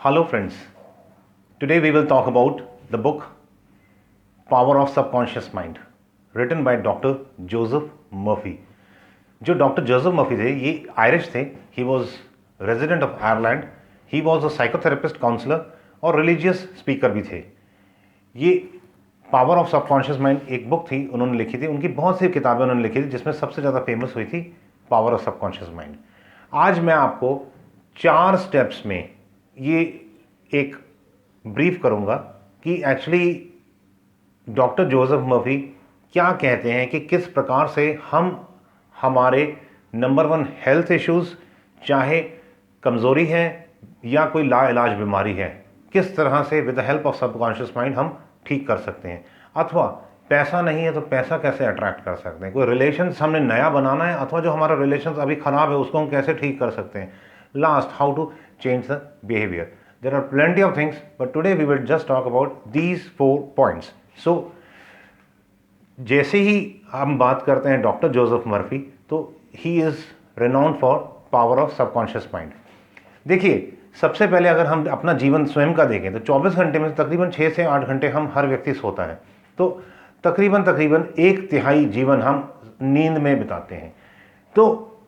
Hello, friends. Today we will talk about the book Power of Subconscious Mind, written by Dr. Joseph Murphy. जो doctor Joseph Murphy थे ये Irish थे. He was resident of Ireland. He was a psychotherapist, counsellor और religious speaker भी थे. ये power of subconscious mind एक book थी, उन्होंने लिखी थी. उनकी बहुत सी किताबें उन्होंने लिखी थी, जिसमें सबसे ज़्यादा फेमस हुई थी पावर ऑफ सबकॉन्शियस माइंड. आज मैं आपको 4 स्टेप्स में ये एक ब्रीफ करूंगा कि एक्चुअली डॉक्टर जोसेफ मर्फी क्या कहते हैं कि किस प्रकार से हम हमारे नंबर 1 हेल्थ इश्यूज़, चाहे कमज़ोरी है या कोई लाइलाज बीमारी है, किस तरह से with the help of subconscious mind हम ठीक कर सकते हैं. अथवा पैसा नहीं है तो पैसा कैसे अट्रैक्ट कर सकते हैं. कोई रिलेशंस हमने नया बनाना है, अथवा जो हमारा रिलेशंस अभी ख़राब है उसको हम कैसे ठीक कर सकते हैं. Last, how to change the behaviour. There are plenty of things, but today we will just talk about these 4 points. So जैसे ही हम बात करते हैं डॉक्टर जोसेफ मर्फी, तो he is renowned for power of subconscious mind. देखिए, सबसे पहले अगर हम अपना जीवन स्वयं का देखें तो 24 घंटे में तकरीबन 6 से 8 घंटे हम हर व्यक्ति सोता है. तो तकरीबन 1/3 जीवन हम नींद में बिताते हैं. तो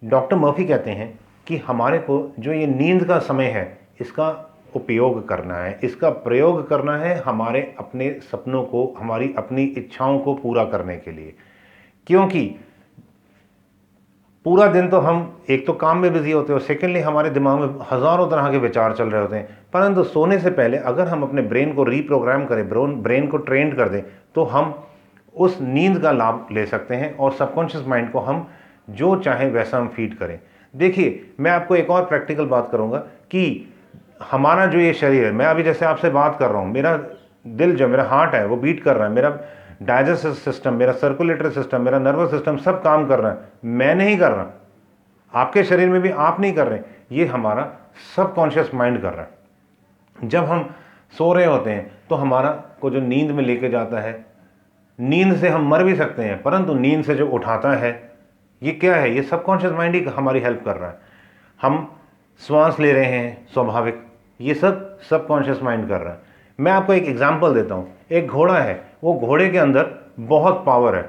डॉक्टर मर्फी कहते हैं कि हमारे को जो ये नींद का समय है इसका उपयोग करना है, इसका प्रयोग करना है हमारे अपने सपनों को, हमारी अपनी इच्छाओं को पूरा करने के लिए. क्योंकि पूरा दिन तो हम एक तो काम में बिजी होते हो, सेकेंडली हमारे दिमाग में हज़ारों तरह के विचार चल रहे होते हैं. परंतु सोने से पहले अगर हम अपने ब्रेन को रीप्रोग्राम करें, ब्रेन को ट्रेंड कर दें, तो हम उस नींद का लाभ ले सकते हैं और सबकॉन्शियस माइंड को हम जो चाहे वैसा हम फीड करें. देखिए, मैं आपको एक और प्रैक्टिकल बात करूंगा कि हमारा जो ये शरीर है, मैं अभी जैसे आपसे बात कर रहा हूँ, मेरा दिल जो मेरा हार्ट है वो बीट कर रहा है, मेरा डाइजेस्टिव सिस्टम, मेरा सर्कुलेटरी सिस्टम, मेरा नर्वस सिस्टम सब काम कर रहा है. मैं नहीं कर रहा, आपके शरीर में भी आप नहीं कर रहे, ये हमारा सबकॉन्शियस माइंड कर रहा है. जब हम सो रहे होते हैं तो हमारा को जो नींद में लेके जाता है, नींद से हम मर भी सकते हैं, परंतु नींद से जो उठाता है ये क्या है, ये सबकॉन्शियस माइंड ही हमारी हेल्प कर रहा है. हम श्वास ले रहे हैं स्वाभाविक, ये सब सबकॉन्शियस माइंड कर रहा है. मैं आपको एक एग्जांपल देता हूँ. एक घोड़ा है, वो घोड़े के अंदर बहुत पावर है.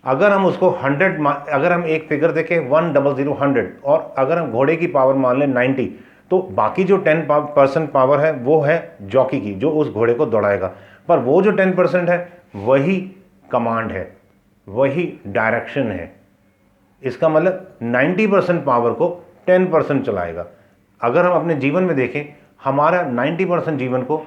अगर हम उसको 100, अगर हम एक फिगर देखें 100 और अगर हम घोड़े की पावर मान लें 90, तो बाकी जो 10% पावर है वो है जॉकी की, जो उस घोड़े को दौड़ाएगा. पर वो जो 10% है वही कमांड है, वही डायरेक्शन है. इसका मतलब 90% पावर को 10% चलाएगा. अगर हम अपने जीवन में देखें, हमारा 90% जीवन को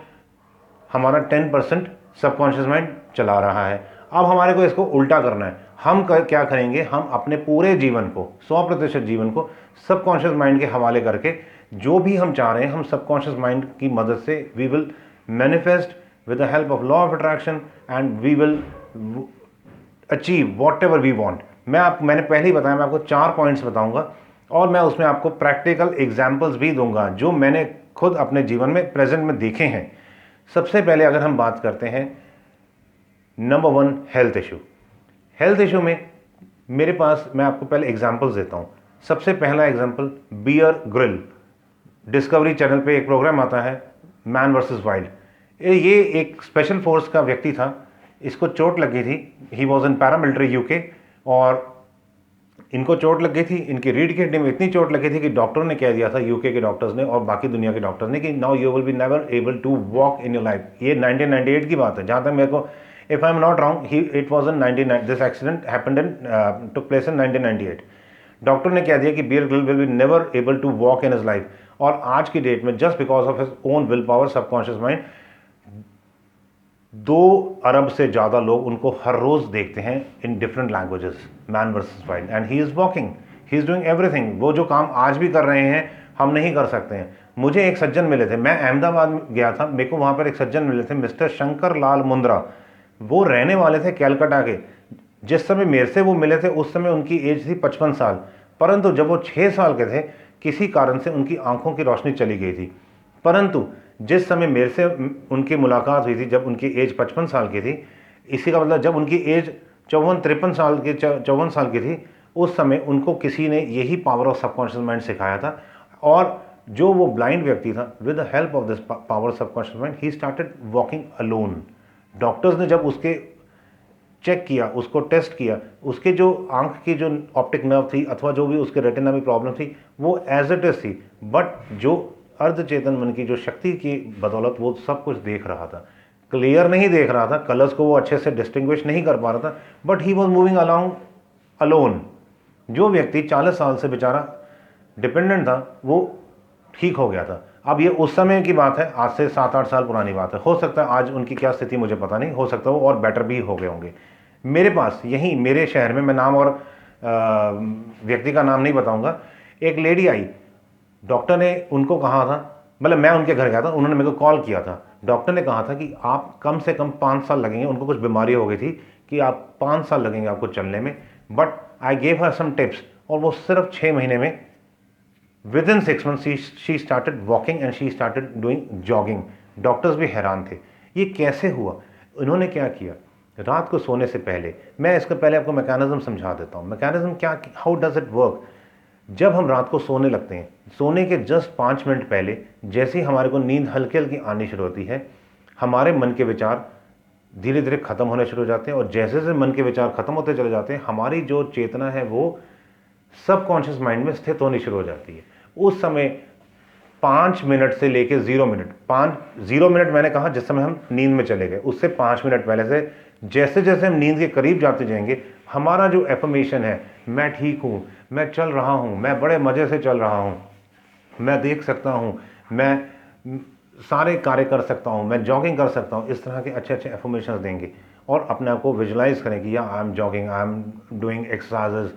हमारा 10% सबकॉन्शियस माइंड चला रहा है. अब हमारे को इसको उल्टा करना है. हम क्या करेंगे, हम अपने पूरे जीवन को, 100% जीवन को सबकॉन्शियस माइंड के हवाले करके जो भी हम चाह रहे हैं, हम सबकॉन्शियस माइंड की मदद से we will manifest with the help of law of attraction and we will achieve whatever we want. मैंने पहले ही बताया, मैं आपको 4 पॉइंट्स बताऊंगा और मैं उसमें आपको प्रैक्टिकल एग्जाम्पल्स भी दूंगा जो मैंने खुद अपने जीवन में प्रेजेंट में देखे हैं. सबसे पहले अगर हम बात करते हैं number 1 health issue. Health issue में मेरे पास, मैं आपको पहले एग्जांपल्स देता हूं. सबसे पहला example, Bear Grylls. Discovery Channel पे एक प्रोग्राम आता है, मैन वर्सेस वाइल्ड. ये एक स्पेशल फोर्स का व्यक्ति था, इसको चोट लगी थी. He was in paramilitary UK और इनको चोट लग गई थी, इनकी रीढ़ की हड्डी में इतनी चोट लगी थी कि डॉक्टरों ने कह दिया था, यूके के डॉक्टर्स ने और बाकी दुनिया के डॉक्टर्स ने, कि now you will be never able to walk in your life. ये 1998 की बात है, जहाँ तक मेरे को, if I am not wrong, it was in 1990. This accident happened in took place in 1998. Doctor ने कह दिया कि Bear Grylls will be never able to walk in his life. और आज की डेट में just because of his own will power, subconscious mind, 2 अरब से ज़्यादा लोग उनको हर रोज़ देखते हैं in different languages. Man versus wild, and he is walking, he is doing everything. वो जो काम आज भी कर रहे हैं हम नहीं कर सकते हैं. मुझे एक सज्जन मिले थे, मैं अहमदाबाद में गया था, मेरे को वहाँ पर एक सज्जन मिले थे, मिस्टर शंकर लाल मुंद्रा. वो रहने वाले थे कैलकाटा के. जिस समय मेरे से वो मिले थे उस समय उनकी एज थी 55 साल. परंतु जब वो 6 साल के थे, किसी कारण से उनकी आंखों की रोशनी चली गई थी. परंतु जिस समय मेरे से उनकी मुलाकात हुई थी, जब उनकी एज 55 साल की थी, इसी का मतलब जब उनकी एज 54 साल की थी, उस समय उनको किसी ने यही पावर ऑफ सबकॉन्शियस माइंड सिखाया था. और जो वो ब्लाइंड व्यक्ति था, with the help of this power subconscious mind, he started walking alone. Doctors ने जब उसके चेक किया, उसको टेस्ट किया, उसके जो आंख की जो ऑप्टिक नर्व थी अथवा जो भी उसके रेटिना में प्रॉब्लम थी वो एज इट इज थी, बट जो अर्ध चेतन मन की जो शक्ति की बदौलत वो सब कुछ देख रहा था। क्लियर नहीं देख रहा था, कलर्स को वो अच्छे से डिस्टिंग्विश नहीं कर पा रहा था, but he was moving along alone. जो व्यक्ति 40 साल से बेचारा डिपेंडेंट था वो ठीक हो गया था। अब ये उस समय की बात है, आज से 7-8 साल पुरानी बात है। हो सकता है आज उनकी क्या स्थिति मुझे पता नहीं, हो सकता है वो और बेटर भी हो गए होंगे। मेरे पास यहीं मेरे शहर में, मैं नाम और व्यक्ति का नाम नहीं बताऊंगा, एक लेडी आई। डॉक्टर ने उनको कहा था, मतलब मैं उनके घर गया था, उन्होंने मेरे को कॉल किया था। डॉक्टर ने कहा था कि आप कम से कम 5 साल लगेंगे, उनको कुछ बीमारी हो गई थी कि आप 5 साल लगेंगे आपको चलने में, but I gave her some tips, और वो सिर्फ 6 महीने में within 6 months she started walking and she started doing jogging. Doctors भी हैरान थे, ये कैसे हुआ। इन्होंने क्या किया, रात को सोने से पहले, मैं इसका पहले आपको मैकेनिज्म समझा देता हूँ। मैकेनिज्म क्या, हाउ डज इट वर्क। जब हम रात को सोने लगते हैं, सोने के जस्ट 5 मिनट पहले जैसे ही हमारे को नींद हल्की हल्की आनी शुरू होती है, हमारे मन के विचार धीरे धीरे खत्म होने शुरू हो जाते हैं, और जैसे जैसे मन के विचार खत्म होते चले जाते हैं, हमारी जो चेतना है वो सबकॉन्शियस माइंड में स्थित होनी शुरू हो जाती है। उस समय 5 मिनट से लेके 0 मिनट, 0 मिनट मैंने कहा जिस समय हम नींद में चले गए, उससे 5 मिनट पहले से जैसे जैसे हम नींद के करीब जाते जाएंगे, हमारा जो एफर्मेशन है, मैं ठीक हूं, मैं चल रहा हूं, मैं बड़े मजे से चल रहा हूं, मैं देख सकता हूं, मैं सारे कार्य कर सकता हूं, मैं जॉगिंग कर सकता हूं, इस तरह के अच्छे अच्छे एफर्मेशन देंगे और अपने आप को विजुलाइज करें कि या I am jogging, I am doing exercises.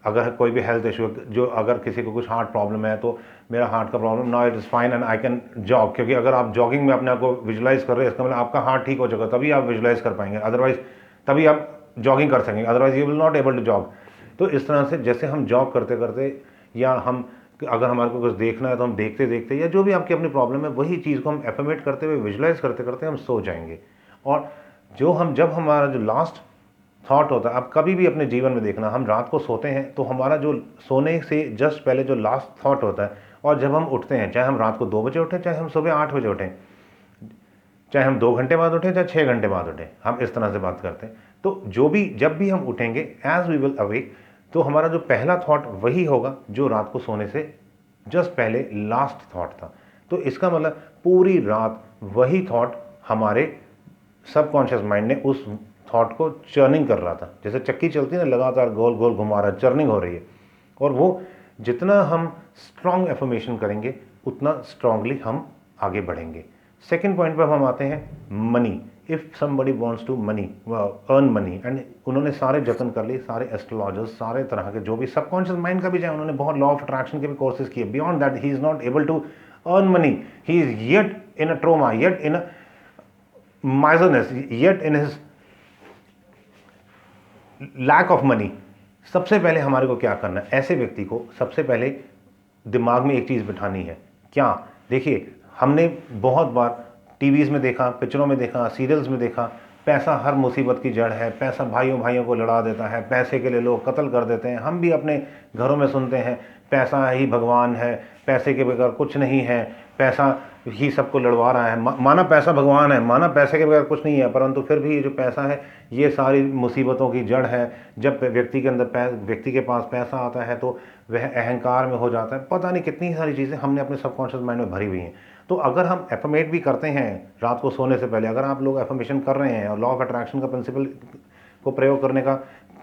अगर कोई भी हेल्थ इशू, जो अगर किसी को कुछ हार्ट प्रॉब्लम है तो मेरा हार्ट का problem, now it is fine and I can jog. क्योंकि अगर आप जॉगिंग में अपने आप को विजुलाइज कर रहे हैं, इसका मतलब आपका हार्ट ठीक हो चुका, तभी आप विजुलाइज कर पाएंगे, अदरवाइज तभी आप जॉगिंग कर सकेंगे, otherwise you will not able to jog. तो इस तरह से जैसे हम जॉग करते करते, या हम अगर हमारे को कुछ देखना है तो हम देखते देखते, या जो भी आपकी अपनी प्रॉब्लम है, वही चीज़ को हम एफर्मेट करते हुए विजुलाइज करते करते हम सो जाएंगे। और जब हमारा जो लास्ट थॉट होता है, आप कभी भी अपने जीवन में देखना, हम रात को सोते हैं तो हमारा जो सोने से जस्ट पहले जो लास्ट थॉट होता है, और जब हम उठते हैं, चाहे हम रात को 2 बजे उठें, चाहे हम सुबह 8 बजे उठें, चाहे हम 2 घंटे बाद उठें, चाहे 6 घंटे बाद उठें, हम इस तरह से बात करते हैं। तो जब भी हम उठेंगे, एज वी विल अवेक, तो हमारा जो पहला थॉट वही होगा जो रात को सोने से जस्ट पहले लास्ट थॉट था। तो इसका मतलब पूरी रात वही थॉट हमारे सबकॉन्शियस माइंड ने उस थॉट को चर्निंग कर रहा था। जैसे चक्की चलती है ना, लगातार गोल गोल घुमा रहा है, चर्निंग हो रही है। और वो जितना हम स्ट्रांग एफर्मेशन करेंगे, उतना स्ट्रांगली हम आगे बढ़ेंगे। सेकेंड पॉइंट पर हम आते हैं, money. If somebody wants to money, earn money, and उन्होंने सारे जतन कर लिए, सारे एस्ट्रोलॉजर्स, सारे तरह के जो भी सबकॉन्शियस माइंड का भी चाहे, उन्होंने बहुत लॉ ऑफ अट्रैक्शन के भी कोर्सेज किए, beyond that he is not able to earn money. He is yet in a trauma, yet in a miserness, yet in his lack of money. सबसे पहले हमारे को क्या करना है, ऐसे व्यक्ति को सबसे पहले दिमाग में एक चीज़ बिठानी है। क्या, देखिए, हमने बहुत बार टीवीज़ में देखा, पिक्चरों में देखा, सीरियल्स में देखा, पैसा हर मुसीबत की जड़ है, पैसा भाइयों भाइयों को लड़ा देता है, पैसे के लिए लोग कत्ल कर देते हैं। हम भी अपने घरों में सुनते हैं, पैसा ही भगवान है, पैसे के बगैर कुछ नहीं है, पैसा ही सबको लड़वा रहा है। माना पैसा भगवान है, माना पैसे के बगैर कुछ नहीं है, परंतु फिर भी ये जो पैसा है, ये सारी मुसीबतों की जड़ है। जब व्यक्ति के पास पैसा आता है तो वह अहंकार में हो जाता है। पता नहीं कितनी सारी चीज़ें हमने अपने सबकॉन्शियस माइंड में भरी हुई हैं। तो अगर हम एफर्मेट भी करते हैं रात को सोने से पहले, अगर आप लोग एफर्मेशन कर रहे हैं और लॉ ऑफ अट्रैक्शन का प्रिंसिपल को प्रयोग करने का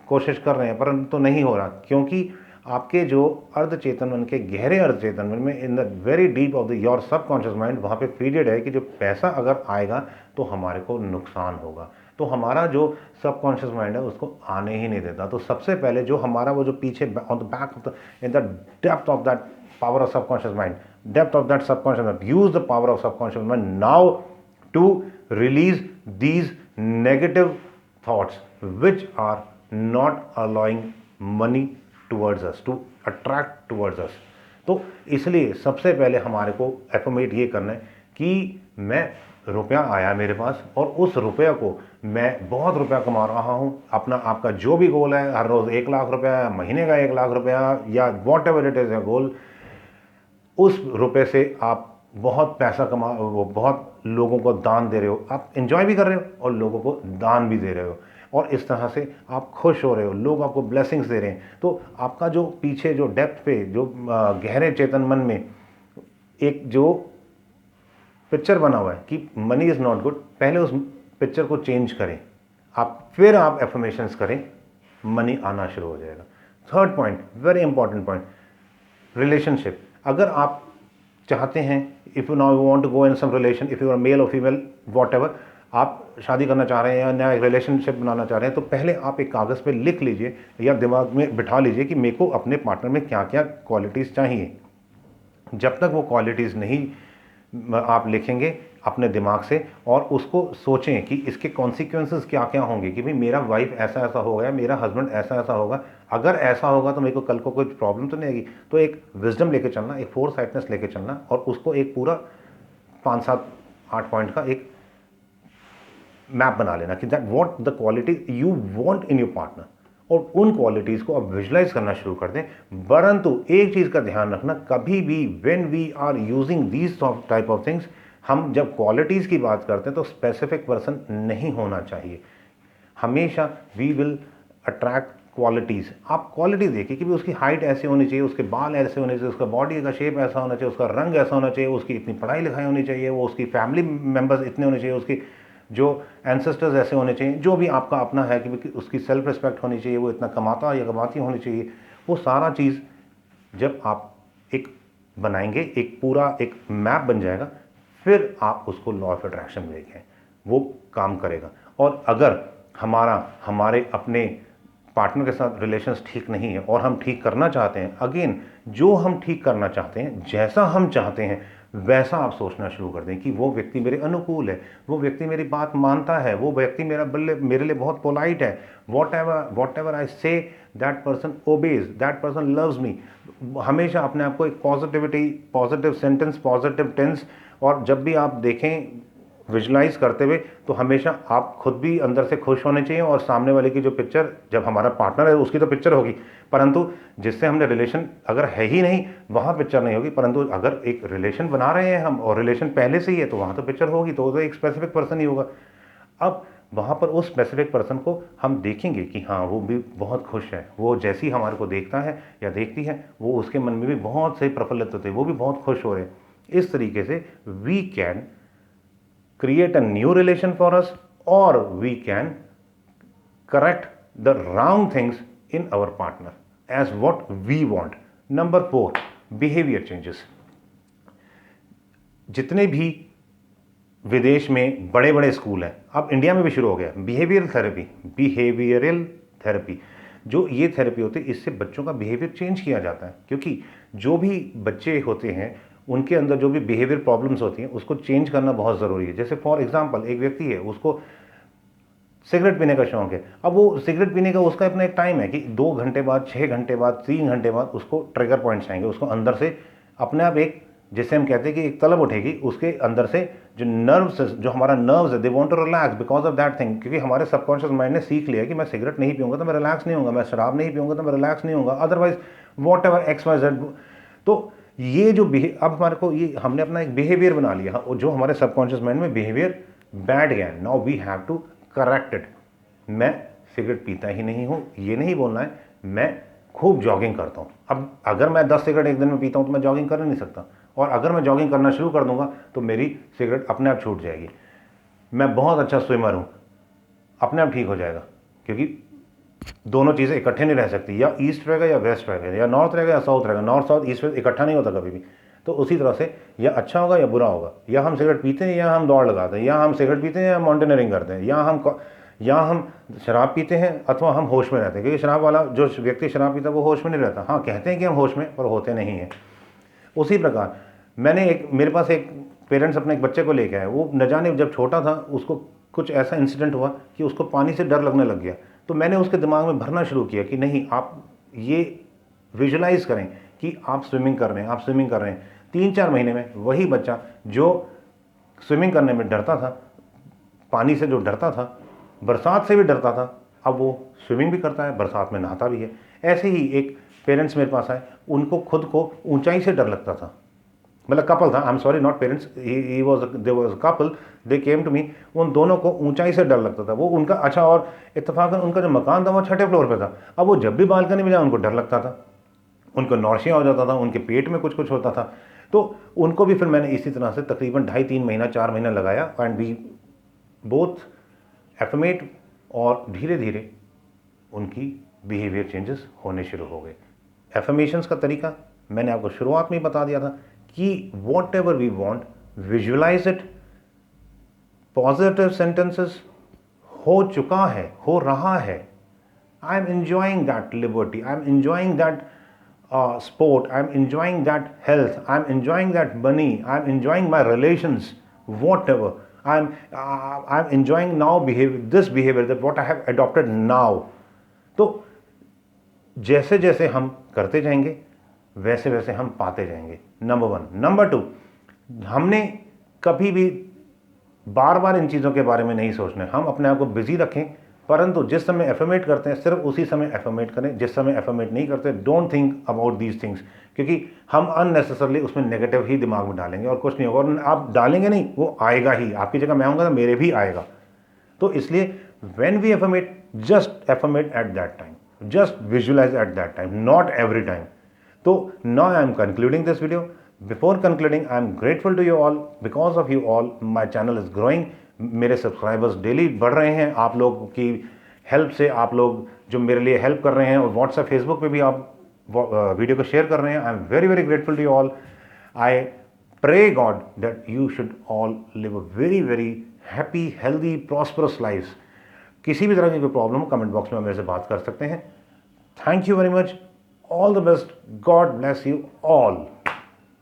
कोशिश कर रहे हैं, परंतु नहीं हो रहा, क्योंकि आपके जो अर्ध चेतन मन के गहरे अर्ध चेतन मन में, in the very deep of the your subconscious mind, वहाँ पे फीडेड है कि जो पैसा अगर आएगा तो हमारे को नुकसान होगा। तो हमारा जो सबकॉन्शियस माइंड है उसको आने ही नहीं देता। तो सबसे पहले जो हमारा वो जो पीछे on the back of the, in the depth of that power of subconscious mind, depth of that subconscious mind, use the power of subconscious mind now to release these negative thoughts which are not allowing money towards us, to attract towards us. तो इसलिए सबसे पहले हमारे को एफर्मेट ये करना है कि मैं, रुपया आया मेरे पास और उस रुपया को मैं बहुत रुपया कमा रहा हूँ। अपना आपका जो भी गोल है, हर रोज़ 1 लाख रुपया, महीने का 1 लाख रुपया, या whatever it is a goal, उस रुपए से आप बहुत पैसा वो बहुत लोगों को दान दे रहे हो, आप एंजॉय भी कर रहे हो और लोगों को दान भी दे रहे हो, और इस तरह से आप खुश हो रहे हो, लोग आपको ब्लेसिंग्स दे रहे हैं। तो आपका जो पीछे जो डेप्थ पे जो गहरे चेतन मन में एक जो पिक्चर बना हुआ है कि मनी इज़ नॉट गुड, पहले उस पिक्चर को चेंज करें, फिर आप एफर्मेशंस करें, मनी आना शुरू हो जाएगा। Third point, very important point, relationship. अगर आप चाहते हैं, if you now you want to go in some relation, if you are male और फीमेल वॉट एवर, आप शादी करना चाह रहे हैं या नया एक रिलेशनशिप बनाना चाह रहे हैं, तो पहले आप एक कागज़ पे लिख लीजिए या दिमाग में बिठा लीजिए कि मेरे को अपने पार्टनर में क्या क्या क्वालिटीज़ चाहिए। जब तक वो क्वालिटीज़ नहीं आप लिखेंगे अपने दिमाग से और उसको सोचें कि इसके कॉन्सिक्वेंसेस क्या क्या होंगे, कि भाई मेरा वाइफ ऐसा ऐसा हो गया, मेरा हस्बैंड ऐसा ऐसा होगा, अगर ऐसा होगा तो मेरे को कल को कोई प्रॉब्लम तो नहीं आएगी। तो एक विजडम लेके चलना, एक फोरसाइटनेस लेके चलना, और उसको एक पूरा 5, 7, 8 पॉइंट का एक मैप बना लेना कि that what the quality you want in your partner, और उन क्वालिटीज़ को आप विजुलाइज करना शुरू कर दें। परंतु एक चीज़ का ध्यान रखना, कभी भी when we are using these type of things, हम जब क्वालिटीज़ की बात करते हैं तो स्पेसिफिक पर्सन नहीं होना चाहिए। हमेशा वी विल अट्रैक्ट क्वालिटीज़। आप क्वालिटी देखिए कि भी उसकी हाइट ऐसे होनी चाहिए, उसके बाल ऐसे होने चाहिए, उसका बॉडी का शेप ऐसा होना चाहिए, उसका रंग ऐसा होना चाहिए, उसकी इतनी पढ़ाई लिखाई होनी चाहिए, वो उसकी फैमिली मेम्बर्स इतने होने चाहिए, उसकी जो एंसेस्टर्स ऐसे होने चाहिए, जो भी आपका अपना है कि उसकी सेल्फ रिस्पेक्ट होनी चाहिए, वो इतना कमाता या कमाती होनी चाहिए। वो सारा चीज़ जब आप एक बनाएंगे, एक पूरा एक मैप बन जाएगा, फिर आप उसको लॉ ऑफ अट्रैक्शन में देखें, वो काम करेगा। और अगर हमारे अपने पार्टनर के साथ रिलेशंस ठीक नहीं है और हम ठीक करना चाहते हैं, अगेन जो हम ठीक करना चाहते हैं, जैसा हम चाहते हैं वैसा आप सोचना शुरू कर दें कि वो व्यक्ति मेरे अनुकूल है, वो व्यक्ति मेरी बात मानता है, वो व्यक्ति मेरे लिए बहुत पोलाइट है, what ever I say that person obeys, that person loves me. हमेशा अपने आप को एक positivity, positive sentence, positive tense, और जब भी आप देखें विजुलाइज करते हुए, तो हमेशा आप खुद भी अंदर से खुश होने चाहिए, और सामने वाले की जो पिक्चर, जब हमारा पार्टनर है उसकी तो पिक्चर होगी, परंतु जिससे हमने रिलेशन अगर है ही नहीं वहाँ पिक्चर नहीं होगी। परंतु अगर एक रिलेशन बना रहे हैं हम और रिलेशन पहले से ही है तो वहाँ तो पिक्चर होगी, तो एक स्पेसिफिक पर्सन ही होगा। अब वहाँ पर उस स्पेसिफिक पर्सन को हम देखेंगे कि हाँ वो भी बहुत खुश है, वो जैसी हमारे को देखता है या देखती है, वो उसके मन में भी बहुत से प्रफुल्लित होते हैं, वो भी बहुत खुश हो रहे हैं। इस तरीके से we can create a new relation for us, or we can correct the wrong things in our partner as what we want. Number 4, behavior changes. जितने भी विदेश में बड़े बड़े स्कूल हैं, अब इंडिया में भी शुरू हो गया बिहेवियरल थेरेपी। जो ये थेरेपी होती है, इससे बच्चों का बिहेवियर चेंज किया जाता है, क्योंकि जो भी बच्चे होते हैं उनके अंदर जो भी बिहेवियर प्रॉब्लम्स होती हैं उसको चेंज करना बहुत ज़रूरी है। जैसे फॉर एग्जांपल एक व्यक्ति है, उसको सिगरेट पीने का शौक है, अब वो सिगरेट पीने का उसका अपना एक टाइम है कि 2 घंटे बाद, 6 घंटे बाद, 3 घंटे बाद उसको ट्रिगर पॉइंट्स आएंगे, उसको अंदर से अपने आप एक, जैसे हम कहते हैं कि एक तलब उठेगी उसके अंदर से, जो नर्व्स, जो हमारा नर्व्स है, they want to relax because of that thing. क्योंकि हमारे सबकॉन्शियस माइंड ने सीख लिया कि मैं सिगरेट नहीं पीऊंगा तो मैं रिलैक्स नहीं होऊंगा, मैं शराब नहीं पीऊंगा तो मैं रिलैक्स नहीं होऊंगा, otherwise whatever X Y Z. तो ये जो अब हमारे को ये हमने अपना एक बिहेवियर बना लिया, और जो हमारे सबकॉन्शियस माइंड में बिहेवियर बैठ गया, now we have to correct it. मैं सिगरेट पीता ही नहीं हूँ, ये नहीं बोलना है, मैं खूब जॉगिंग करता हूँ। अब अगर मैं 10 सिगरेट एक दिन में पीता हूँ तो मैं जॉगिंग कर नहीं सकता, और अगर मैं जॉगिंग करना शुरू कर दूंगा तो मेरी सिगरेट अपने आप छूट जाएगी। मैं बहुत अच्छा स्विमर हूँ, अपने आप ठीक हो जाएगा, क्योंकि दोनों चीज़ें इकट्ठे नहीं रह सकती, या ईस्ट रहेगा या वेस्ट रहेगा, या नॉर्थ रहेगा या साउथ रहेगा, नॉर्थ साउथ ईस्ट वेस्ट इकट्ठा नहीं होता कभी भी। तो उसी तरह से या अच्छा होगा या बुरा होगा, या हम सिगरेट पीते हैं या हम दौड़ लगाते हैं, या हम सिगरेट पीते हैं या माउंटेनियरिंग करते हैं, या हम शराब पीते हैं अथवा हम होश में रहते हैं। क्योंकि शराब वाला जो व्यक्ति शराब पीता है वो होश में नहीं रहता, हाँ कहते हैं कि हम होश में, पर होते नहीं हैं। उसी प्रकार मेरे पास एक पेरेंट्स अपने एक बच्चे को लेके आए, वो न जाने जब छोटा था उसको कुछ ऐसा इंसिडेंट हुआ कि उसको पानी से डर लगने लग गया। तो मैंने उसके दिमाग में भरना शुरू किया कि नहीं, आप ये विजुलाइज करें कि आप स्विमिंग कर रहे हैं, आप स्विमिंग कर रहे हैं। 3-4 महीने में वही बच्चा जो स्विमिंग करने में डरता था, पानी से जो डरता था, बरसात से भी डरता था, अब वो स्विमिंग भी करता है, बरसात में नहाता भी है। ऐसे ही एक पेरेंट्स मेरे पास आए, उनको खुद को ऊंचाई से डर लगता था, मतलब कपल था, I am sorry not parents, he was there was a couple, they came to me. उन दोनों को ऊंचाई से डर लगता था। वो उनका अच्छा, और इत्तेफाकन उनका जो मकान था वो 6ठे फ्लोर पे था। अब वो जब भी बालकनी में जाए उनको डर लगता था, उनको नौशिया हो जाता था, उनके पेट में कुछ कुछ होता था। तो उनको भी फिर मैंने इसी तरह से तकरीबन 2.5-3 महीना 4 महीना लगाया, एंड वी बोथ एफर्मेट, और धीरे धीरे उनकी बिहेवियर चेंजेस होने शुरू हो गए। एफर्मेशंस का तरीका मैंने आपको शुरुआत में ही बता दिया था कि whatever we want, visualise it, positive sentences, हो चुका है, हो रहा है, I am enjoying that liberty, I am enjoying that sport, I am enjoying that health, I am enjoying that money, I am enjoying my relations, whatever, I'm enjoying now this behavior, that what I have adopted now. तो जैसे जैसे हम करते जाएंगे वैसे वैसे हम पाते जाएंगे, नंबर 1। नंबर 2, हमने कभी भी बार बार इन चीज़ों के बारे में नहीं सोचना है। हम अपने आप को बिजी रखें, परंतु जिस समय एफर्मेट करते हैं सिर्फ उसी समय एफर्मेट करें, जिस समय एफर्मेट नहीं करते don't think about these things, क्योंकि हम अननेसेसरली उसमें नेगेटिव ही दिमाग में डालेंगे और कुछ नहीं होगा। और आप डालेंगे नहीं, वो आएगा ही, आपकी जगह मैं आऊँगा तो मेरे भी आएगा। तो इसलिए when we affirm, just affirm at that time, just visualize at that time, not every time. So now I am concluding this video. Before concluding, I am grateful to you all. Because of you all, my channel is growing. मेरे subscribers daily बढ़ रहे हैं। आप लोग की help से, आप लोग जो मेरे लिए हेल्प कर रहे हैं, और व्हाट्सएप फेसबुक पे भी आप वीडियो को शेयर कर रहे हैं, I am very very grateful to you all. I pray God that you should all live a very very happy, healthy, prosperous life. किसी भी तरह की कोई प्रॉब्लम हो कमेंट बॉक्स में मेरे से बात कर सकते हैं। Thank you very much, all the best, God bless you all.